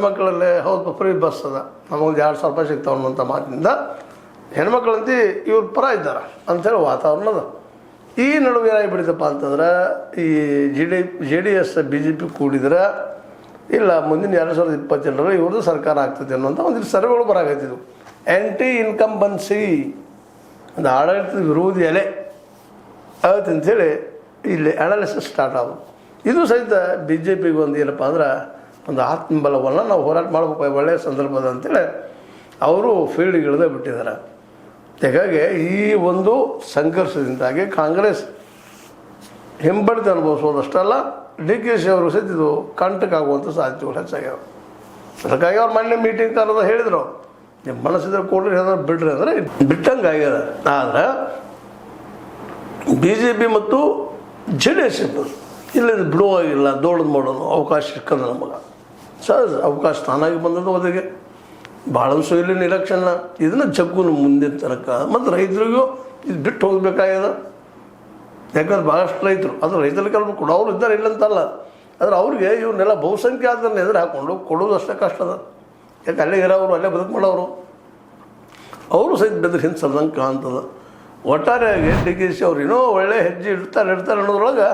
ಹೆಣ್ಮಕ್ಳಲ್ಲೇ ಹೌದು free bus ಅದ ನಮಗೊಂದು 2,000 ರೂಪಾಯಿ ಸಿಗ್ತಾವೆ ಅನ್ನೋಂಥ ಮಾತಿನಿಂದ ಹೆಣ್ಮಕ್ಳಂತೂ ಇವ್ರ ಪರ ಇದ್ದಾರೆ ಅಂಥೇಳಿ ವಾತಾವರಣ ಅದ. ಈ ನಡುವೆ ಏನಾಗಿಬಿಡ್ತಪ್ಪ ಅಂತಂದ್ರೆ ಈ JDS BJP ಕೂಡಿದ್ರೆ ಇಲ್ಲ ಮುಂದಿನ 2027 ಇವ್ರದ್ದು ಸರ್ಕಾರ ಆಗ್ತದೆ ಅನ್ನೋಂಥ ಒಂದಿಷ್ಟು ಸರ್ವೆಗಳು ಬರಾಕತ್ತಿದ್ವು. ಆ್ಯಂಟಿ ಇನ್ಕಂಬನ್ಸಿ ಒಂದು ಆಡಳಿತದ ವಿರೋಧಿ ಅಲೆ ಆಗುತ್ತೆ ಅಂಥೇಳಿ ಇಲ್ಲಿ ಅನಾಲಿಸಿಸ್ ಸ್ಟಾರ್ಟ್ ಆಗೋದು. ಇದು ಸಹಿತ BJPಗೆ ಒಂದು ಏನಪ್ಪ ಅಂದ್ರೆ ಒಂದು ಆತ್ಮಬಲವನ್ನು ನಾವು ಹೋರಾಟ ಮಾಡಬೇಕು ಒಳ್ಳೆಯ ಸಂದರ್ಭದ ಅಂತೇಳಿ ಅವರು ಫೀಲ್ಡಿಗೆ ಇಳಿದೇ ಬಿಟ್ಟಿದ್ದಾರೆ. ಹೀಗಾಗಿ ಈ ಒಂದು ಸಂಘರ್ಷದಿಂದಾಗಿ ಕಾಂಗ್ರೆಸ್ ಹಿಂಬಡಿತ ಅನುಭವಿಸೋದಷ್ಟಲ್ಲ DKಶಿ ಅವರು ಸಹಿತ ಇದು ಕಂಟಕ ಆಗುವಂಥ ಸಾಧ್ಯತೆಗಳು ಹೆಚ್ಚಾಗ್ಯಾವ. ಅದಕ್ಕಾಗಿ ಅವ್ರು ಮೊನ್ನೆ ಮೀಟಿಂಗ್ ಕರೆದ ಹೇಳಿದರು, ನಿಮ್ಮ ಮನಸ್ಸಿದ್ರೆ ಕೊಡ್ರಿ ಹೇಳಿದ್ರೆ ಬಿಡ್ರಿ ಅಂದರೆ ಬಿಟ್ಟಂಗೆ ಆಗ್ಯದ. ಆದರೆ BJP ಮತ್ತು JDS ಇಲ್ಲಿಂದ ಬಿಡುವಾಗಿಲ್ಲ, ದೊಡ್ಡದು ಮಾಡೋದು ಅವಕಾಶ ಸಿಕ್ಕದ ನಮಗೆ ಸಹಜ ಅವಕಾಶ ತಾನಾಗಿ ಬಂದದ್ದು. ಒದಗೆ ಭಾಳ ಇಲ್ಲಿನ ಇಲೆಕ್ಷನ್ನ ಇದನ್ನು ಜಗ್ಗುನು ಮುಂದಿನ ತನಕ ಮತ್ತು ರೈತರಿಗೂ ಇದು ಬಿಟ್ಟು ಹೋಗ್ಬೇಕಾಗ್ಯದ. ಯಾಕಂದ್ರೆ ಭಾಳಷ್ಟು ರೈತರು ಅದು ರೈತರ ಕೆಲವು ಕೊಡೋರು ಇದ್ದಾರೆ ಇಲ್ಲಂತಲ್ಲ, ಆದರೆ ಅವ್ರಿಗೆ ಇವನ್ನೆಲ್ಲ ಬಹುಸಂಖ್ಯಾತರನ್ನ ಎದುರು ಹಾಕ್ಕೊಂಡು ಕೊಡೋದು ಅಷ್ಟೇ ಕಷ್ಟ ಅದ. ಯಾಕೆ ಅಲ್ಲೇ ಇರೋರು ಅಲ್ಲೇ ಬದುಕು ಮಾಡೋರು ಅವರು ಸಹಿತ ಬೆದ್ರ ಹಿಂದೆ ಸಲ್ದಂಗೆ ಕಾಣ್ತದೆ. ಒಟ್ಟಾರೆಯಾಗಿ DKಶಿ ಅವ್ರು ಏನೋ ಒಳ್ಳೆ ಹೆಜ್ಜೆ ಇಡ್ತಾರೆ ಅನ್ನೋದ್ರೊಳಗೆ